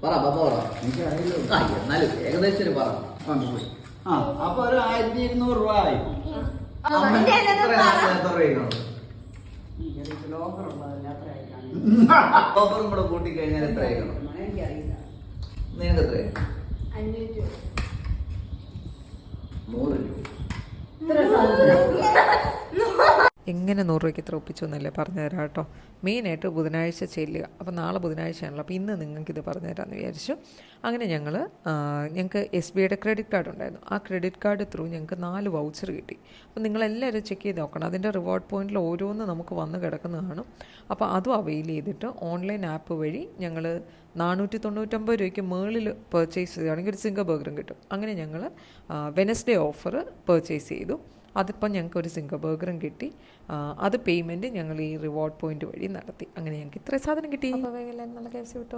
പറ പപ്പ പറ. എന്നാലും ഏകദേശം പറ. അപ്പൊ ഒരു 1200 രൂപ ആയി. ഓഫറും കൂടെ കൂട്ടി കഴിഞ്ഞാൽ എത്ര ആയിക്കണം? നിനക്ക് എത്രയായി? 100 രൂപ. എങ്ങനെ 100 രൂപയ്ക്ക് ഇത്ര ഒപ്പിച്ചു എന്നല്ലേ പറഞ്ഞു തരാം കേട്ടോ. മെയിനായിട്ട് ബുധനാഴ്ച ചെല്ലുക. അപ്പോൾ നാളെ ബുധനാഴ്ചയാണല്ലോ, അപ്പോൾ ഇന്ന് നിങ്ങൾക്കിത് പറഞ്ഞു തരാമെന്ന് വിചാരിച്ചു. അങ്ങനെ ഞങ്ങൾക്ക് SBIയുടെ ക്രെഡിറ്റ് കാർഡ് ഉണ്ടായിരുന്നു. ആ ക്രെഡിറ്റ് കാർഡ് ത്രൂ ഞങ്ങൾക്ക് 4 വൗച്ചർ കിട്ടി. അപ്പോൾ നിങ്ങളെല്ലാവരും ചെക്ക് ചെയ്ത് നോക്കണം. അതിൻ്റെ റിവാർഡ് പോയിന്റിൽ ഓരോന്ന് നമുക്ക് വന്ന് കിടക്കുന്ന കാണും. അപ്പോൾ അതും അവെയിൽ ചെയ്തിട്ട് ഓൺലൈൻ ആപ്പ് വഴി ഞങ്ങൾ 499 രൂപയ്ക്ക് മുകളിൽ പർച്ചേസ് ചെയ്യുകയാണെങ്കിൽ ഒരു സിംഗർ ബർഗറും കിട്ടും. അങ്ങനെ ഞങ്ങൾ വെനസ്ഡേ ഓഫർ പർച്ചേസ് ചെയ്തു. അതിപ്പോൾ ഞങ്ങൾക്ക് ഒരു സിംഗർ ബർഗറും കിട്ടി. അത് പേയ്മെൻറ്റ് ഞങ്ങൾ ഈ റിവാർഡ് പോയിന്റ് വഴി നടത്തി. അങ്ങനെ ഞങ്ങൾക്ക് ഇത്രയും സാധനം കിട്ടി. അപ്പോൾ എല്ലാവരും നല്ല കേസ് കിട്ടും.